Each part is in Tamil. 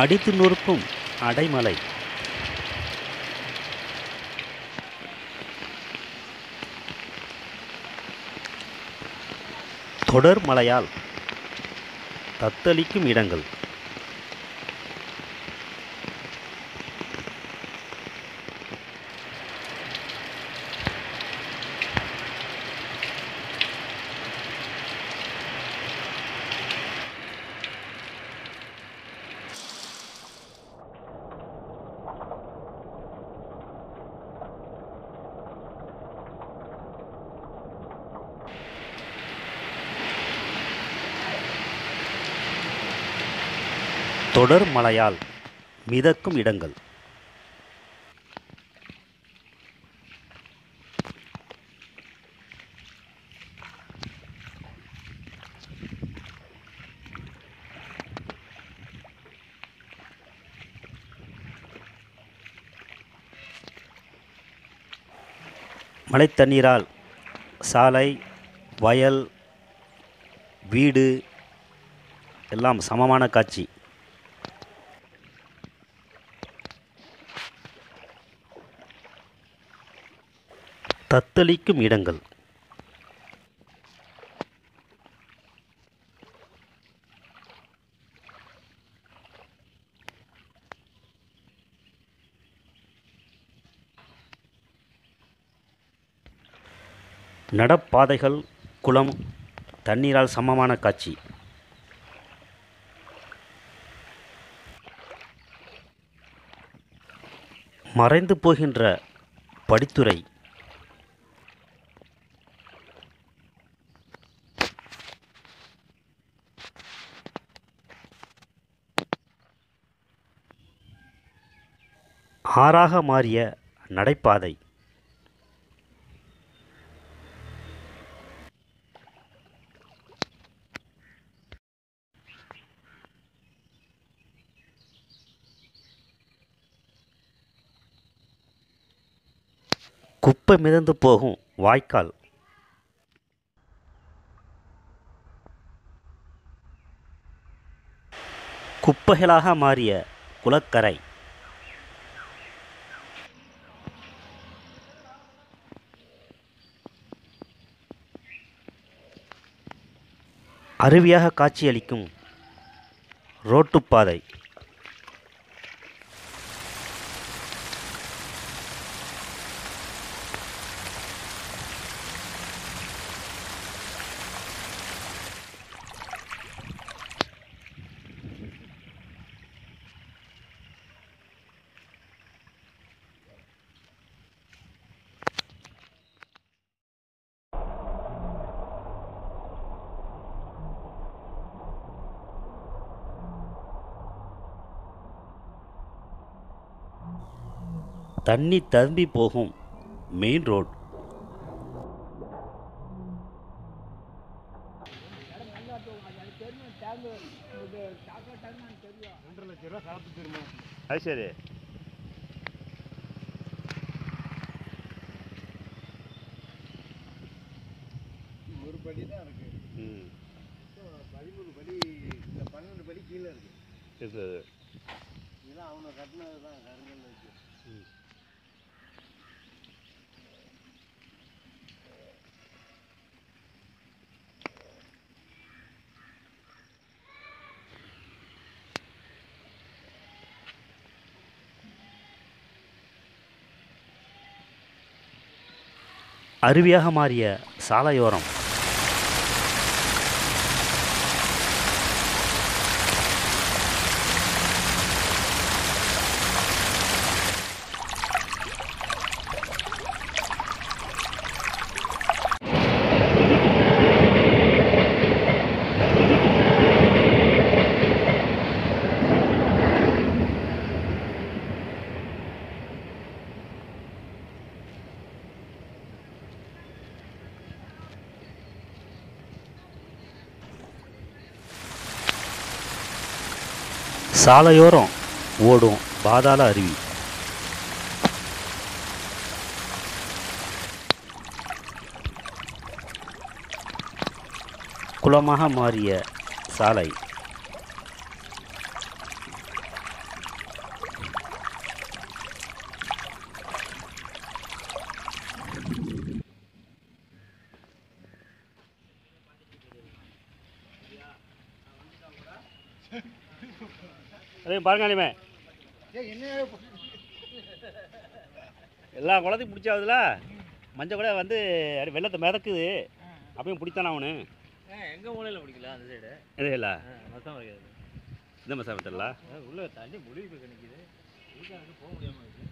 அடித்து நொறுக்கும் அடைமழை. தொடர் மழையால் தத்தளிக்கும் இடங்கள். தொடர் மழையால் மிதக்கும் இடங்கள். மழை தண்ணீரால் சாலை, வயல், வீடு எல்லாம் சமமான காட்சி. தத்தளிக்கும் இடங்கள். நடப்பாதைகள், குளம், தண்ணீரால் சமமான காட்சி. மறைந்து போகின்ற படித்துறை. ஆறாக மாறிய நடைபாதை. குப்பை மிதந்து போகும் வாய்க்கால். குப்பைகளாக மாறிய குளக்கரை. அருவியாக காட்சியளிக்கும் ரோட்டுப்பாதை. தண்ணி ததும்பி போகும் மெயின் ரோடு. அது சரி. ஒரு படி தான் இருக்கு. 13 படி, 12 படி கீழே இருக்கு. இதெல்லாம் அவனை கட்டினது தான் கருங்கல் வச்சு. அருவியாக மாறிய சாலையோரம். சாலையோரம் ஓடும் பாதாள அருவி. குளமாக மாறிய சாலை. அதே பாருங்க அனிமே ஏய் என்ன எல்லா குளத்தையும் பிடிச்சாவதுல மஞ்சள் கூட வந்து அப்படியே வெள்ளத்தை மிதக்குது அப்பயும் பிடித்தானே அவனு எங்கள் மூலையில் பிடிக்கல அந்த சைடு இது இல்லை மொத்தம் வைக்கிறது இந்த மசாலா தெரியல உள்ளே தண்ணி முழுகி போய் நிற்கிது வீட்டாக போக முடியாமல் இருக்குது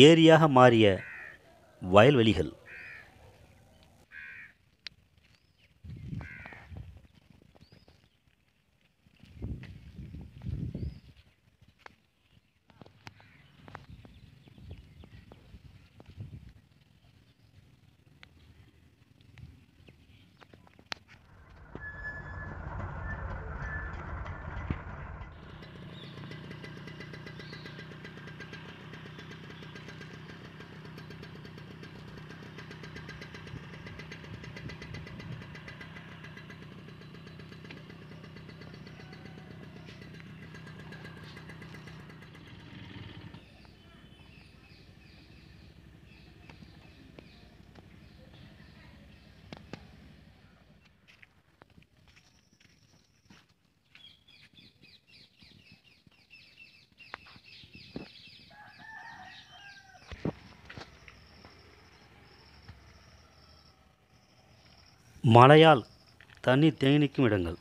ஏரியாக மாறிய வயல்வெளிகள். மழையால் தண்ணீர் தேங்கி நிற்கும் இடங்கள்.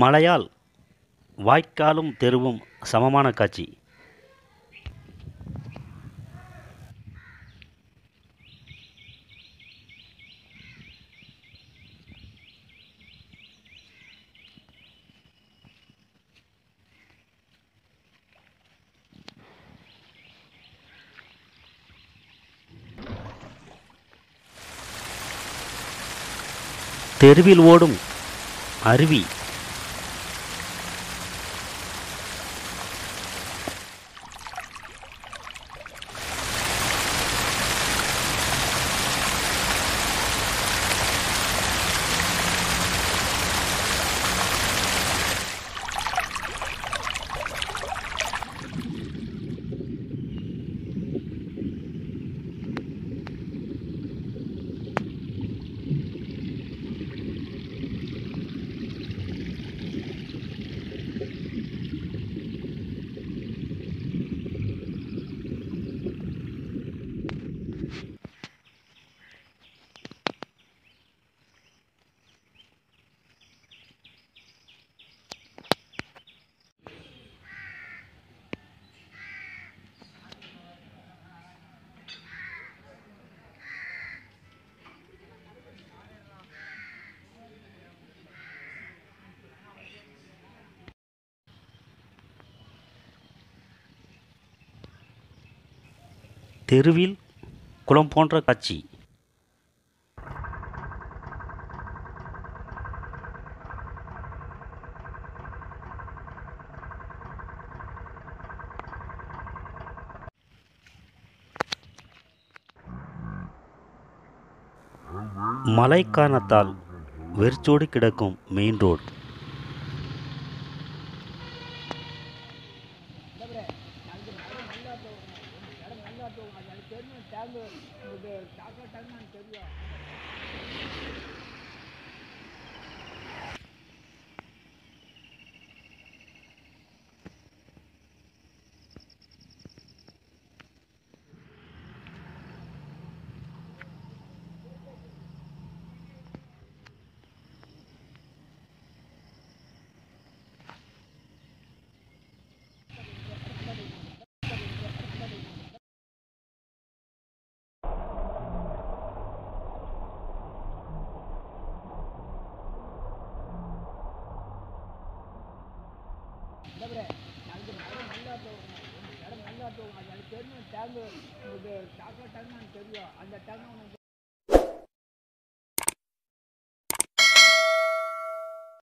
மழையால் வாய்க்காலும் தெருவும் சமமான காட்சி. தெருவில் ஓடும் அருவி. தெருவில் குளம் போன்ற காட்சி. மழை காரணத்தால் வெறிச்சோடி கிடக்கும் மெயின் ரோடு. தெரியும் டேங்கு இது சாக்கடை டேங்கு எனக்கு தெரியும் அந்த டேங்கு உனக்கு